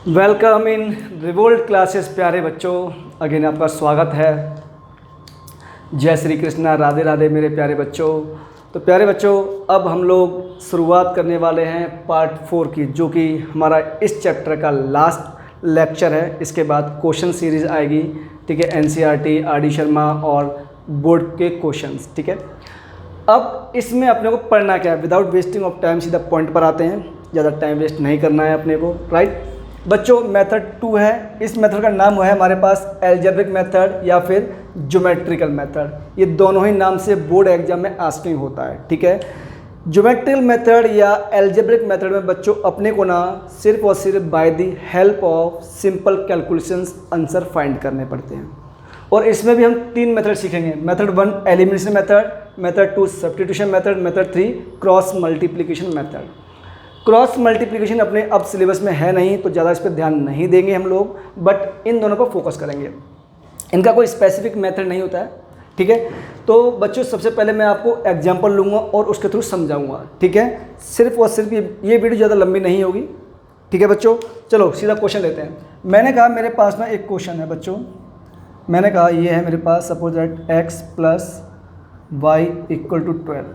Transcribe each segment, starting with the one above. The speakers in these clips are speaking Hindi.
वेलकम इन रिवोल्ट क्लासेस प्यारे बच्चों। अगेन आपका स्वागत है। जय श्री कृष्णा, राधे राधे मेरे प्यारे बच्चों। तो प्यारे बच्चों, अब हम लोग शुरुआत करने वाले हैं पार्ट 4 की, जो कि हमारा इस चैप्टर का लास्ट लेक्चर है। इसके बाद क्वेश्चन सीरीज़ आएगी, ठीक है, एनसीईआरटी, आर डी शर्मा और बोर्ड के क्वेश्चंस, ठीक है। अब इसमें अपने को पढ़ना क्या है, विदाउट वेस्टिंग ऑफ टाइम सीधा पॉइंट पर आते हैं। ज़्यादा टाइम वेस्ट नहीं करना है अपने को, राइट बच्चों। मेथड 2 है। इस मेथड का नाम है हमारे पास एल्जेब्रिक मेथड या फिर ज्योमेट्रिकल मेथड। ये दोनों ही नाम से बोर्ड एग्जाम में आस्किंग होता है, ठीक है। ज्योमेट्रिकल मेथड या एल्जेब्रिक मेथड में बच्चों अपने को ना सिर्फ और सिर्फ by the help of simple calculations answer find करने पड़ते हैं। और इसमें भी हम 3 मेथड सीखेंगे। Method 1 elimination method, method 2 substitution method, method 3 cross multiplication method. Cross multiplication अपने अब सिलेबस में है नहीं, तो ज़्यादा इस पर ध्यान नहीं देंगे हम लोग, बट इन दोनों पर फोकस करेंगे। इनका कोई स्पेसिफिक मेथड नहीं होता है, ठीक है। तो बच्चों सबसे पहले मैं आपको एग्जांपल लूँगा और उसके थ्रू समझाऊंगा, ठीक है। सिर्फ और सिर्फ ये वीडियो ज़्यादा लंबी नहीं होगी, ठीक है बच्चों। चलो सीधा क्वेश्चन लेते हैं। मैंने कहा मेरे पास ना एक क्वेश्चन है बच्चों। मैंने कहा ये है मेरे पास, suppose that x plus y equal to 12,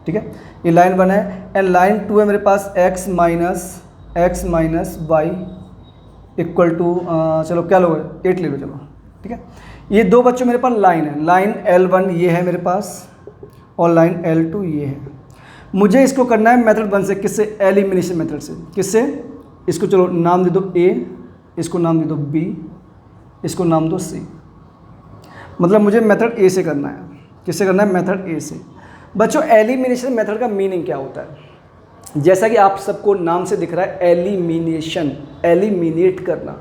ठीक है। ये लाइन 1 है। एंड लाइन 2 है मेरे पास x minus y equal to चलो क्या लोगे 8 ले लो, चलो ठीक है। ये दो बच्चों मेरे पास लाइन है। लाइन L1 ये है मेरे पास और लाइन L2 ये है। मुझे इसको करना है मेथड 1 से। किससे? एलिमिनेशन मेथड से। किससे? इसको चलो नाम दे दो A, इसको नाम दे दो B, इसको नाम दो C। मतलब मुझे मेथड A से करना है। किससे करना है? मेथड A से। बच्चों एलिमिनेशन मेथड का मीनिंग क्या होता है? जैसा कि आप सबको नाम से दिख रहा है, एलिमिनेशन, एलिमिनेट करना।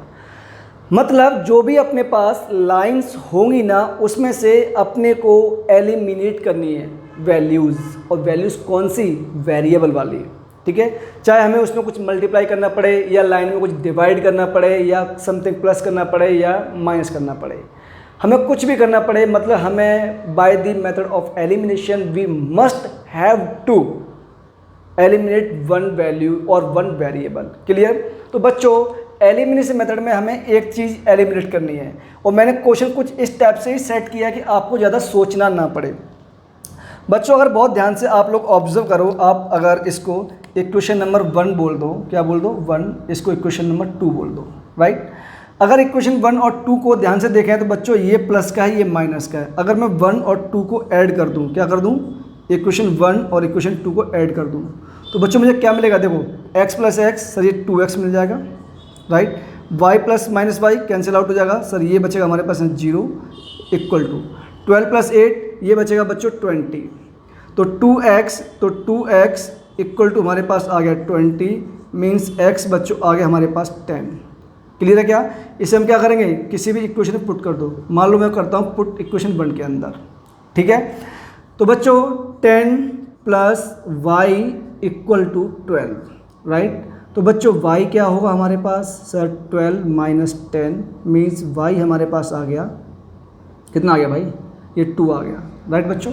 मतलब जो भी अपने पास लाइंस होंगी ना, उसमें से अपने को एलिमिनेट करनी है वैल्यूज़। और वैल्यूज़ कौन सी? वेरिएबल वाली, ठीक है। चाहे हमें उसमें कुछ मल्टीप्लाई करना पड़े, या लाइन में कुछ डिवाइड करना पड़े, या समथिंग प्लस करना पड़े, या माइनस करना पड़े, हमें कुछ भी करना पड़े, मतलब हमें by the method of elimination we must have to eliminate one value और वन वेरिएबल। क्लियर? तो बच्चों एलिमिनेशन मेथड में हमें एक चीज़ एलिमिनेट करनी है, और मैंने क्वेश्चन कुछ इस टाइप से ही सेट किया कि आपको ज़्यादा सोचना ना पड़े। बच्चों अगर बहुत ध्यान से आप लोग ऑब्जर्व करो, आप अगर इसको इक्वेशन नंबर 1 बोल दो, क्या बोल दो? 1। इसको इक्वेशन नंबर 2 बोल दो, राइट। अगर इक्वेशन 1 और 2 को ध्यान से देखें तो बच्चों ये प्लस का है, ये माइनस का है। अगर मैं 1 और 2 को ऐड कर दूं, क्या कर दूं? इक्वेशन 1 और इक्वेशन 2 को ऐड कर दूं, तो बच्चों मुझे क्या मिलेगा? देखो x प्लस एक्स, सर ये 2x मिल जाएगा, right. y plus minus y cancel out हो जाएगा, सर ये बचेगा हमारे पास 0 इक्वल टू 12 प्लस 8, ये बचेगा बच्चों 20। तो 2x इक्वल टू हमारे पास आ गया 20, मीन्स x बच्चों आ गया हमारे पास 10। क्लियर है क्या? इसे हम क्या करेंगे? किसी भी इक्वेशन में पुट कर दो। मान लो मैं करता हूँ पुट इक्वेशन 1 के अंदर, ठीक है। तो बच्चों 10 plus y equal to 12, right. तो बच्चों y क्या होगा हमारे पास? सर 12 माइनस 10 मीन्स y हमारे पास आ गया, कितना आ गया भाई? ये 2 आ गया, राइट बच्चों।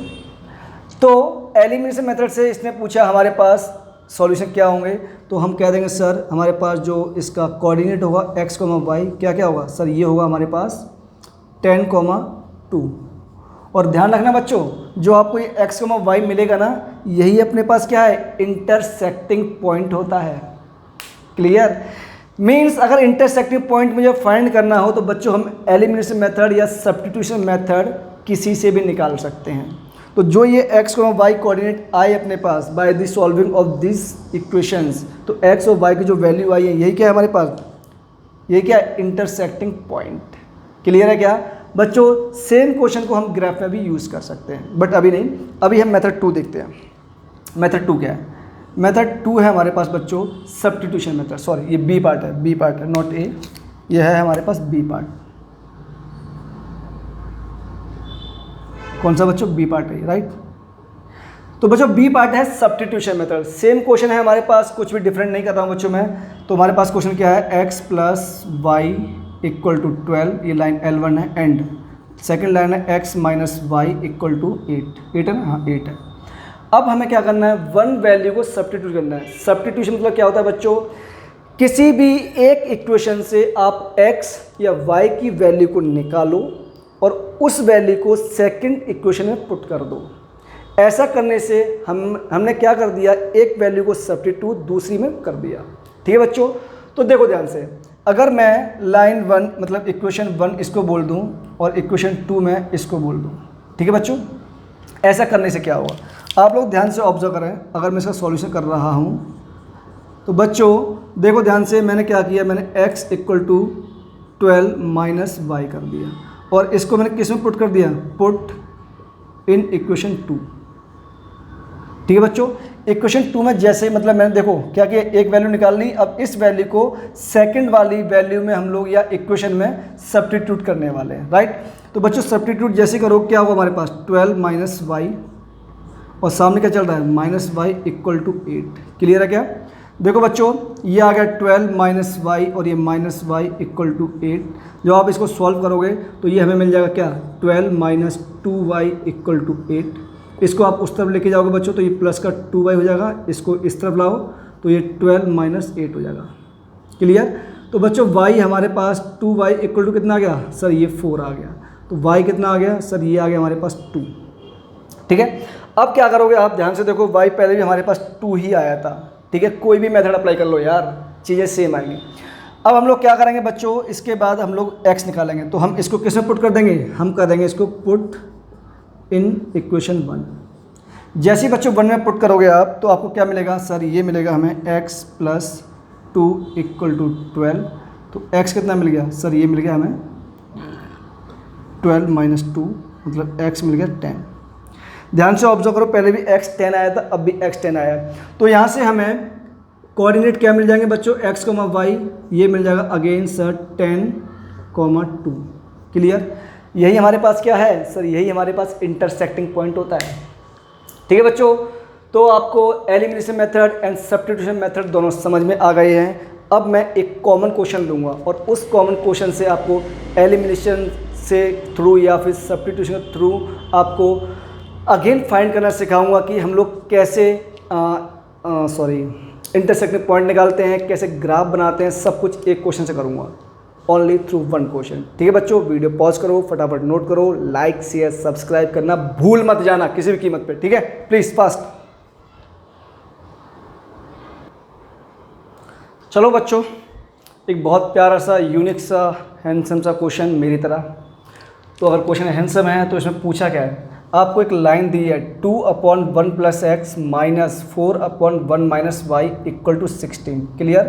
तो एलिमिनेशन मेथड से इसने पूछा हमारे पास सॉल्यूशन क्या होंगे, तो हम कह देंगे सर हमारे पास जो इसका कोऑर्डिनेट होगा x, y, क्या क्या होगा? सर ये होगा हमारे पास 10, 2। और ध्यान रखना बच्चों, जो आपको ये x, y मिलेगा ना, यही अपने पास क्या है? इंटरसेक्टिंग पॉइंट होता है। क्लियर? मीन्स अगर इंटरसेक्टिंग पॉइंट मुझे फाइंड करना हो तो बच्चों हम एलिमिनेशन मेथड या सब्स्टिट्यूशन मेथड किसी से भी निकाल सकते हैं। तो जो ये x, y कोऑर्डिनेट आए अपने पास by the solving of this equations, तो x और y की जो वैल्यू आई है, यही क्या है हमारे पास? ये क्या है? Intersecting point. क्लियर है क्या बच्चों? सेम क्वेश्चन को हम ग्राफ में भी यूज़ कर सकते हैं, बट अभी नहीं। अभी हम मेथड 2 देखते हैं। मेथड 2 क्या है? मेथड 2 है हमारे पास बच्चों सब्स्टिट्यूशन मेथड। सॉरी ये बी पार्ट है, नॉट ए। ये है हमारे पास बी पार्ट। कौन सा बच्चों? बी पार्ट है, राइट। तो बच्चों बी पार्ट है सब्स्टिट्यूशन मेथड। सेम क्वेश्चन है हमारे पास, कुछ भी डिफरेंट नहीं कर रहा हूँ बच्चों मैं। तो हमारे पास क्वेश्चन क्या है? x plus y equal to 12, ये लाइन L1 है। एंड सेकेंड लाइन है x minus y equal to 8 है ना? हाँ 8 है। अब हमें क्या करना है? वन वैल्यू को सब्स्टिट्यूट करना है। सब्स्टिट्यूशन मतलब क्या होता है बच्चों? किसी भी एक इक्वेशन से आप x या y की वैल्यू को निकालो और उस वैल्यू को सेकंड इक्वेशन में पुट कर दो। ऐसा करने से हमने क्या कर दिया, एक वैल्यू को सब्स्टिट्यूट दूसरी में कर दिया। ठीक है बच्चों, तो देखो ध्यान से, अगर मैं लाइन 1 मतलब इक्वेशन 1 इसको बोल दूं और इक्वेशन 2 में इसको बोल दूं, ठीक है बच्चों, ऐसा करने से क्या होगा, आप लोग ध्यान से ऑब्जर्व करें। अगर मैं इसका सॉल्यूशन कर रहा हूं तो बच्चों देखो ध्यान से, मैंने क्या किया, मैंने x = 12 माइनस वाई कर दिया और इसको मैंने किस में पुट कर दिया, पुट इन इक्वेशन 2। ठीक है बच्चों, इक्वेशन 2 में जैसे मतलब मैंने देखो क्या किया, एक वैल्यू निकाल ली। अब इस वैल्यू को सेकंड वाली वैल्यू में हम लोग या इक्वेशन में सब्स्टिट्यूट करने वाले हैं, राइट। तो बच्चों सब्स्टिट्यूट जैसे करो, क्या होगा हमारे पास 12 माइनस वाई और सामने क्या चल रहा है, माइनस वाई = 8। क्लियर है क्या? देखो बच्चों ये आ गया 12 माइनस वाई और ये माइनस वाई = 8। जब आप इसको सॉल्व करोगे तो ये हमें मिल जाएगा क्या, 12 माइनस 2y = 8। इसको आप उस तरफ लेके जाओगे बच्चों तो ये प्लस का 2y हो जाएगा, इसको इस तरफ लाओ तो ये 12 माइनस 8 हो जाएगा। क्लियर? तो बच्चों y हमारे पास 2y = कितना आ गया सर, ये 4 आ गया। तो y कितना आ गया सर, ये आ गया हमारे पास 2। ठीक है, अब क्या करोगे आप ध्यान से देखो, y पहले भी हमारे पास 2 ही आया था। ठीक है, कोई भी मेथड अप्लाई कर लो यार, चीज़ें सेम आएंगी। अब हम लोग क्या करेंगे बच्चों, इसके बाद हम लोग x निकालेंगे। तो हम इसको किस में पुट कर देंगे, हम कर देंगे इसको पुट इन इक्वेशन 1। जैसे ही बच्चों 1 में पुट करोगे आप तो आपको क्या मिलेगा सर, ये मिलेगा हमें x + 2 = 12। तो x कितना मिल गया सर, ये मिल गया हमें 12 माइनस 2 मतलब x मिल गया 10। ध्यान से ऑब्जर्व करो, पहले भी x 10 आया था, अब भी x 10 आया है। तो यहाँ से हमें कोऑर्डिनेट क्या मिल जाएंगे बच्चों, x, y, ये मिल जाएगा अगेन सर 10, 2। क्लियर? यही हमारे पास क्या है सर, यही हमारे पास इंटरसेक्टिंग पॉइंट होता है। ठीक है बच्चों, तो आपको elimination method and substitution method दोनों समझ में आ गए हैं। अब मैं एक कॉमन क्वेश्चन लूँगा और उस कॉमन क्वेश्चन से आपको एलिमिनेशन से थ्रू या फिर सब्स्टिट्यूशन के थ्रू आपको अगेन फाइंड करना सिखाऊंगा कि हम लोग कैसे इंटरसेक्टिंग पॉइंट निकालते हैं, कैसे ग्राफ बनाते हैं, सब कुछ एक क्वेश्चन से करूंगा, ओनली थ्रू 1 क्वेश्चन। ठीक है बच्चों, वीडियो पॉज करो, फटाफट नोट करो, लाइक शेयर सब्सक्राइब करना भूल मत जाना किसी भी कीमत पे। ठीक है, प्लीज़ फास्ट। चलो बच्चों, एक बहुत प्यारा सा यूनिक सा हैंडसम सा क्वेश्चन मेरी तरह। तो अगर क्वेश्चन हैंडसम है तो इसमें पूछा क्या है, आपको एक लाइन दी है 2/1 + x - 4/1 - y = 16। Clear?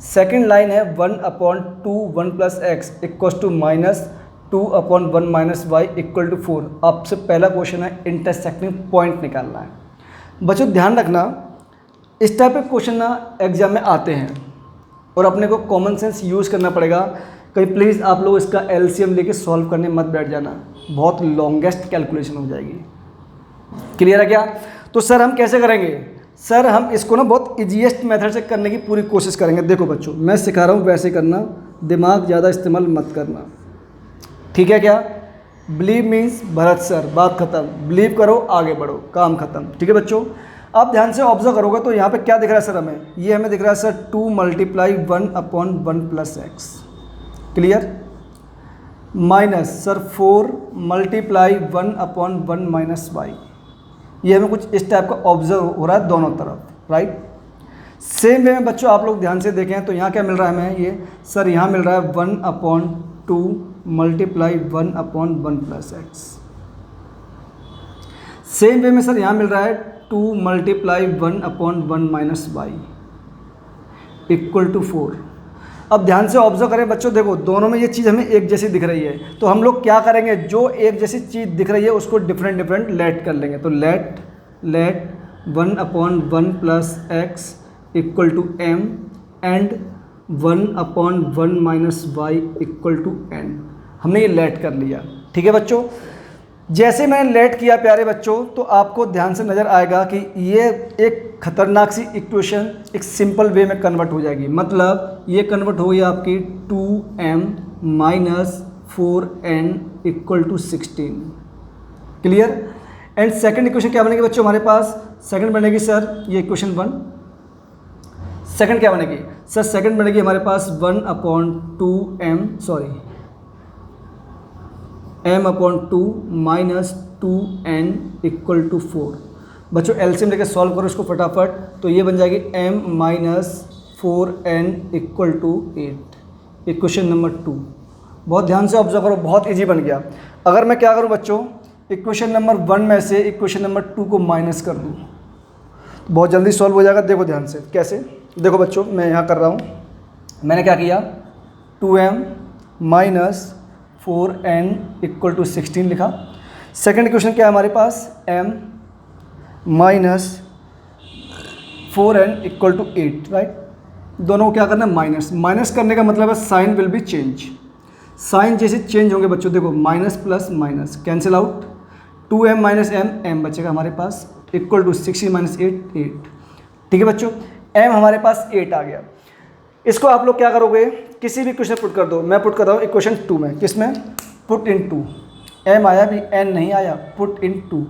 Second line है 1/2 1 + x = -2/1 - y = 4। आपसे पहला क्वेश्चन है इंटरसेक्टिंग पॉइंट निकालना है। बच्चों ध्यान रखना, इस टाइप के क्वेश्चन ना एग्जाम में आते हैं और अपने को कॉमन सेंस यूज़ करना पड़ेगा। कहीं प्लीज़ आप लोग इसका LCM लेके सॉल्व करने मत बैठ जाना, बहुत लॉन्गेस्ट कैलकुलेशन हो जाएगी। क्लियर है क्या? तो सर हम कैसे करेंगे सर, हम इसको ना बहुत ईजीएस्ट मेथड से करने की पूरी कोशिश करेंगे। देखो बच्चों मैं सिखा रहा हूँ वैसे करना, दिमाग ज़्यादा इस्तेमाल मत करना। ठीक है क्या? बिलीव मीन्स भरत सर, बात खत्म, बिलीव करो आगे बढ़ो, काम खत्म। ठीक है बच्चों, आप ध्यान से ऑब्जर्व करोगे तो यहाँ पे क्या दिख रहा है सर, हमें ये हमें दिख रहा है sir 2 × 1/1 + x। Clear? Minus sir 4 × 1/1 - y। ये हमें कुछ इस टाइप का ऑब्जर्व हो रहा है दोनों तरफ, राइट। सेम वे में बच्चों आप लोग ध्यान से देखें तो यहाँ क्या मिल रहा है हमें, ये सर यहाँ मिल रहा है 1/2 × 1/1 + x। सेम वे में सर यहाँ मिल रहा है 2 × 1/1 - y = 4। अब ध्यान से ऑब्जर्व करें बच्चों, देखो दोनों में ये चीज़ हमें एक जैसी दिख रही है, तो हम लोग क्या करेंगे, जो एक जैसी चीज़ दिख रही है उसको डिफरेंट लेट कर लेंगे। तो let 1/1 + x = m and 1/1 - y = n। हमने ये लेट कर लिया। ठीक है बच्चों, जैसे मैंने लेट किया प्यारे बच्चों तो आपको ध्यान से नज़र आएगा कि ये एक खतरनाक सी इक्वेशन एक सिंपल वे में कन्वर्ट हो जाएगी। मतलब ये कन्वर्ट हो गई आपकी 2m - 4n = 16। Clear? And second equation क्या बनेगी बच्चों हमारे पास, सेकंड बनेगी सर ये इक्वेशन 1। सेकंड क्या बनेगी सर? सेकंड बनेगी हमारे पास 1/2m sorry m/2 minus 2n equal to 4। बच्चों एलसीएम लेके सॉल्व करो इसको फटाफट, तो ये बन जाएगी m minus 4n equal to 8। Equation number 2। बहुत ध्यान से ऑब्जर्व करो, बहुत इजी बन गया। अगर मैं क्या करूं बच्चों, इक्वेशन नंबर 1 में से इक्वेशन नंबर 2 को माइनस कर दूं तो बहुत जल्दी सॉल्व हो जाएगा। देखो ध्यान से कैसे, देखो बच्चों मैं यहाँ कर रहा हूँ, मैंने क्या किया 2m minus 4n equal to 16 लिखा। सेकेंड इक्वेशन क्या है हमारे पास, m minus 4n equal to 8, right. दोनों को क्या करना है, माइनस। माइनस करने का मतलब है sign will be change. Sign जैसे चेंज होंगे बच्चों, देखो minus plus minus cancel out, 2m minus m बचेगा हमारे पास इक्वल टू 16 माइनस 8 8। ठीक है बच्चों, m हमारे पास 8 आ गया। इसको आप लोग क्या करोगे, किसी भी क्वेश्चन पुट कर दो। मैं पुट कर रहा हूँ इक्वेशन 2 में, किस में, पुट इन 2। m आया भी, n नहीं आया, पुट इन 2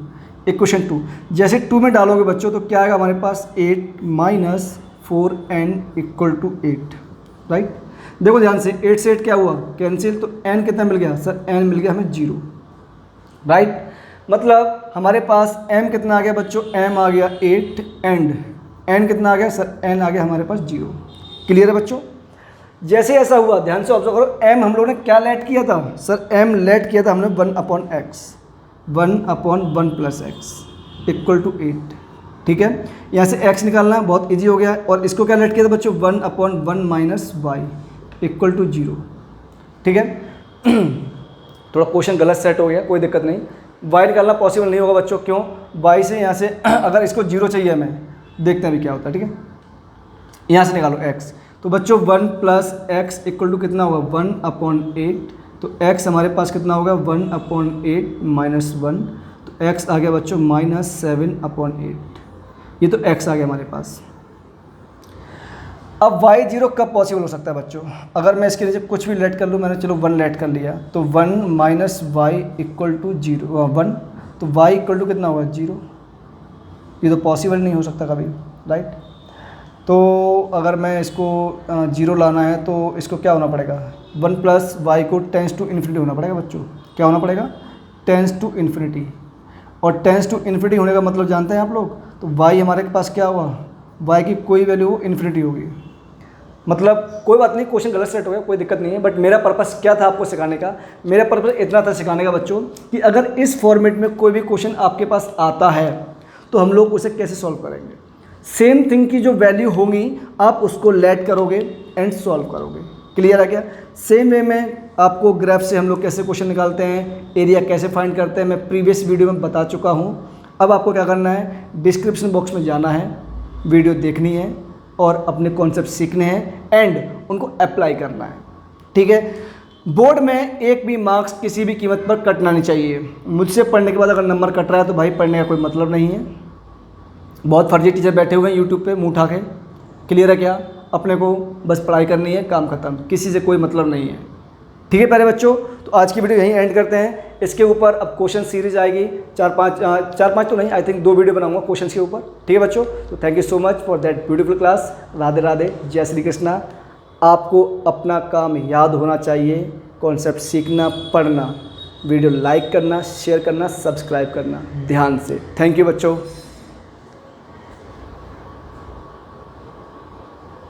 इक्वेशन 2। जैसे 2 में डालोगे बच्चों तो क्या आएगा हमारे पास 8 minus 4n equal to 8, right. देखो ध्यान से, 8 से 8 क्या हुआ, कैंसिल, तो n कितना मिल गया सर, n मिल गया हमें 0, राइट। मतलब हमारे पास m कितना आ गया बच्चों, m आ गया 8 एंड n कितना आ गया सर, n आ गया हमारे पास 0। क्लियर है बच्चों। जैसे ऐसा हुआ, ध्यान से ऑब्जर्व करो, m हम लोगों ने क्या लेट किया था सर, m लेट किया था हमने 1/x, 1/1 plus x equal to 8। ठीक है, यहाँ से x निकालना बहुत इजी हो गया। और इसको क्या लेट किया था बच्चों, 1/1 माइनस वाई इक्वल टू 0। ठीक है थोड़ा क्वेश्चन गलत सेट हो गया, कोई दिक्कत नहीं। y निकालना पॉसिबल नहीं होगा बच्चों, क्यों, y से यहाँ से अगर इसको 0 चाहिए हमें, देखते हैं अभी क्या होता है। ठीक है, यहाँ से निकालो x, तो बच्चों 1 प्लस एक्स इक्वल टू कितना होगा 1/8। तो x हमारे पास कितना होगा 1/8 माइनस 1, तो x आ गया बच्चों माइनस 7/8। ये तो x आ गया हमारे पास। अब y 0 कब पॉसिबल हो सकता है बच्चों, अगर मैं इसके नीचे कुछ भी लेट कर लूँ, मैंने चलो 1 लेट कर लिया, तो 1 माइनस वाई इक्वल टू 1, तो y इक्वल टू कितना होगा 0। ये तो पॉसिबल नहीं हो सकता कभी, राइट। तो अगर मैं इसको 0 लाना है तो इसको क्या होना पड़ेगा, 1 प्लस वाई को टेंस टू इन्फिनिटी होना पड़ेगा बच्चों। क्या होना पड़ेगा, टेंस टू इन्फिनिटी। और टेंस टू इन्फिनिटी होने का मतलब जानते हैं आप लोग, तो y हमारे पास क्या हुआ, y की कोई वैल्यू इन्फिनिटी होगी। मतलब कोई बात नहीं, क्वेश्चन गलत सेट हो गया, कोई दिक्कत नहीं है, बट मेरा पर्पस क्या था आपको सिखाने का, मेरा पर्पस इतना था सिखाने का बच्चों कि अगर इस फॉर्मेट में कोई भी क्वेश्चन आपके पास आता है तो हम लोग उसे कैसे सॉल्व करेंगे। सेम थिंग की जो वैल्यू होंगी आप उसको लेट करोगे एंड सॉल्व करोगे। क्लियर है क्या। सेम वे में आपको ग्राफ से हम लोग कैसे क्वेश्चन निकालते हैं, एरिया कैसे फाइंड करते हैं, मैं प्रीवियस वीडियो में बता चुका हूँ। अब आपको क्या करना है, डिस्क्रिप्शन बॉक्स में जाना है, वीडियो देखनी है और अपने कॉन्सेप्ट सीखने हैं एंड उनको अप्लाई करना है। ठीक है, बोर्ड में एक भी मार्क्स किसी भी कीमत पर कटना नहीं चाहिए। मुझसे पढ़ने के बाद अगर नंबर कट रहा है तो भाई पढ़ने का कोई मतलब नहीं है। बहुत फर्जी टीचर बैठे हुए हैं यूट्यूब पे मुंह उठा के। क्लियर है क्या, अपने को बस पढ़ाई करनी है, काम खत्म, किसी से कोई मतलब नहीं है। ठीक है प्यारे बच्चों, तो आज की वीडियो यहीं एंड करते हैं। इसके ऊपर अब क्वेश्चन सीरीज आएगी, चार पाँच तो नहीं, आई थिंक 2 वीडियो बनाऊंगा क्वेश्चन के ऊपर। ठीक है बच्चों, तो thank you so much for that beautiful class. Radhe Radhe, जय श्री कृष्णा। आपको अपना काम याद होना चाहिए, कॉन्सेप्ट सीखना, पढ़ना, वीडियो लाइक करना, शेयर करना, सब्सक्राइब करना ध्यान से। थैंक यू बच्चों।